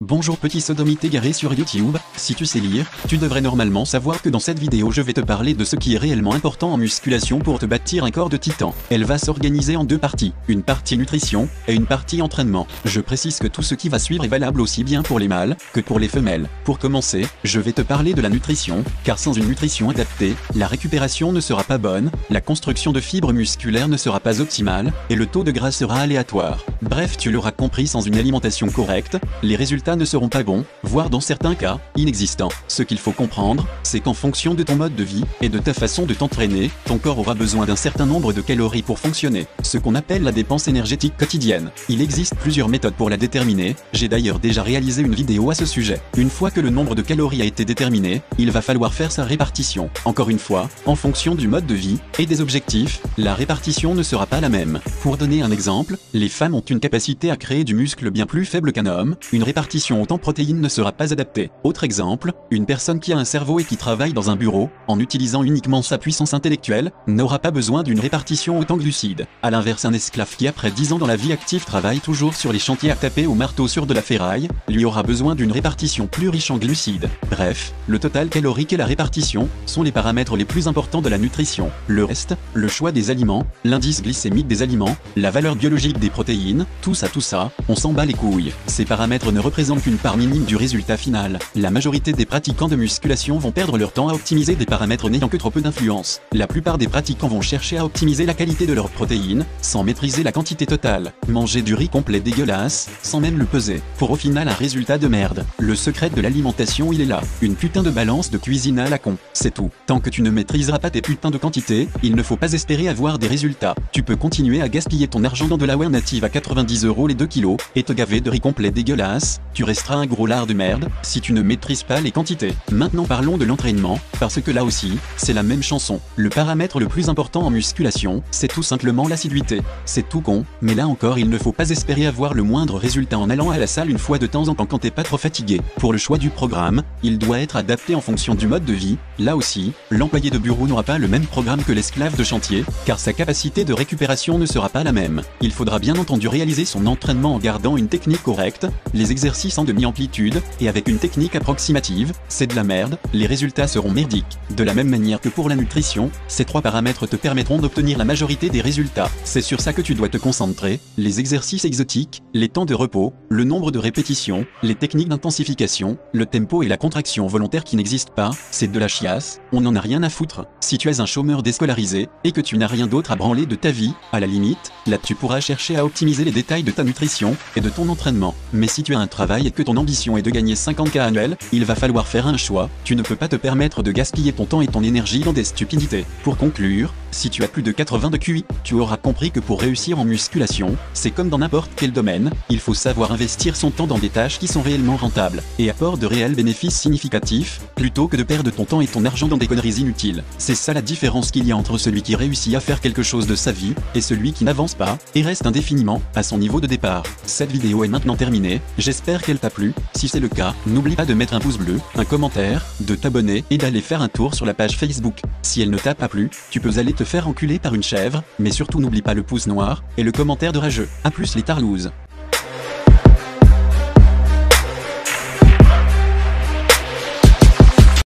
Bonjour petit sodomite égaré sur YouTube, si tu sais lire, tu devrais normalement savoir que dans cette vidéo je vais te parler de ce qui est réellement important en musculation pour te bâtir un corps de titan. Elle va s'organiser en deux parties, une partie nutrition et une partie entraînement. Je précise que tout ce qui va suivre est valable aussi bien pour les mâles que pour les femelles. Pour commencer, je vais te parler de la nutrition, car sans une nutrition adaptée, la récupération ne sera pas bonne, la construction de fibres musculaires ne sera pas optimale, et le taux de gras sera aléatoire. Bref, tu l'auras compris, sans une alimentation correcte, les résultats ne seront pas bons, voire dans certains cas, inexistants. Ce qu'il faut comprendre, c'est qu'en fonction de ton mode de vie et de ta façon de t'entraîner, ton corps aura besoin d'un certain nombre de calories pour fonctionner, ce qu'on appelle la dépense énergétique quotidienne. Il existe plusieurs méthodes pour la déterminer, j'ai d'ailleurs déjà réalisé une vidéo à ce sujet. Une fois que le nombre de calories a été déterminé, il va falloir faire sa répartition. Encore une fois, en fonction du mode de vie et des objectifs, la répartition ne sera pas la même. Pour donner un exemple, les femmes ont une capacité à créer du muscle bien plus faible qu'un homme, une répartition autant protéines ne sera pas adaptée. Autre exemple, une personne qui a un cerveau et qui travaille dans un bureau, en utilisant uniquement sa puissance intellectuelle, n'aura pas besoin d'une répartition autant glucide. A l'inverse, un esclave qui après 10 ans dans la vie active travaille toujours sur les chantiers à taper au marteau sur de la ferraille, lui aura besoin d'une répartition plus riche en glucides. Bref, le total calorique et la répartition sont les paramètres les plus importants de la nutrition. Le reste, le choix des aliments, l'indice glycémique des aliments, la valeur biologique des protéines, tout ça, on s'en bat les couilles. Ces paramètres ne représentent qu'une part minime du résultat final. La majorité des pratiquants de musculation vont perdre leur temps à optimiser des paramètres n'ayant que trop peu d'influence. La plupart des pratiquants vont chercher à optimiser la qualité de leurs protéines, sans maîtriser la quantité totale. Manger du riz complet dégueulasse, sans même le peser, pour au final un résultat de merde. Le secret de l'alimentation, il est là. Une putain de balance de cuisine à la con. C'est tout. Tant que tu ne maîtriseras pas tes putains de quantités, il ne faut pas espérer avoir des résultats. Tu peux continuer à gaspiller ton argent dans de la whey native à 90 € les 2 kilos, et te gaver de riz complet dégueulasse, tu resteras un gros lard de merde, si tu ne maîtrises pas les quantités. Maintenant parlons de l'entraînement, parce que là aussi, c'est la même chanson. Le paramètre le plus important en musculation, c'est tout simplement l'assiduité. C'est tout con, mais là encore il ne faut pas espérer avoir le moindre résultat en allant à la salle une fois de temps en temps quand t'es pas trop fatigué. Pour le choix du programme, il doit être adapté en fonction du mode de vie. Là aussi, l'employé de bureau n'aura pas le même programme que l'esclave de chantier, car sa capacité de récupération ne sera pas la même. Il faudra bien entendu réaliser son entraînement en gardant une technique correcte, les exercices en demi-amplitude, et avec une technique approximative, c'est de la merde, les résultats seront merdiques. De la même manière que pour la nutrition, ces trois paramètres te permettront d'obtenir la majorité des résultats. C'est sur ça que tu dois te concentrer, les exercices exotiques, les temps de repos, le nombre de répétitions, les techniques d'intensification, le tempo et la contraction volontaire qui n'existent pas, c'est de la chiasse, on n'en a rien à foutre. Si tu es un chômeur déscolarisé, et que tu n'as rien d'autre à branler de ta vie, à la limite, là tu pourras chercher à optimiser les détails de ta nutrition, et de ton entraînement. Mais si tu as un travail et que ton ambition est de gagner 50K annuels, il va falloir faire un choix, tu ne peux pas te permettre de gaspiller ton temps et ton énergie dans des stupidités. Pour conclure, si tu as plus de 80 de QI, tu auras compris que pour réussir en musculation, c'est comme dans n'importe quel domaine, il faut savoir investir son temps dans des tâches qui sont réellement rentables, et apportent de réels bénéfices significatifs, plutôt que de perdre ton temps et ton argent dans des conneries inutiles. C'est ça la différence qu'il y a entre celui qui réussit à faire quelque chose de sa vie, et celui qui n'avance pas, et reste indéfiniment, à son niveau de départ. Cette vidéo est maintenant terminée, j'espère qu'elle t'a plu. Si c'est le cas, n'oublie pas de mettre un pouce bleu, un commentaire, de t'abonner et d'aller faire un tour sur la page Facebook. Si elle ne t'a pas plu, tu peux aller te faire enculer par une chèvre, mais surtout n'oublie pas le pouce noir et le commentaire de rageux. A plus les tarlouses.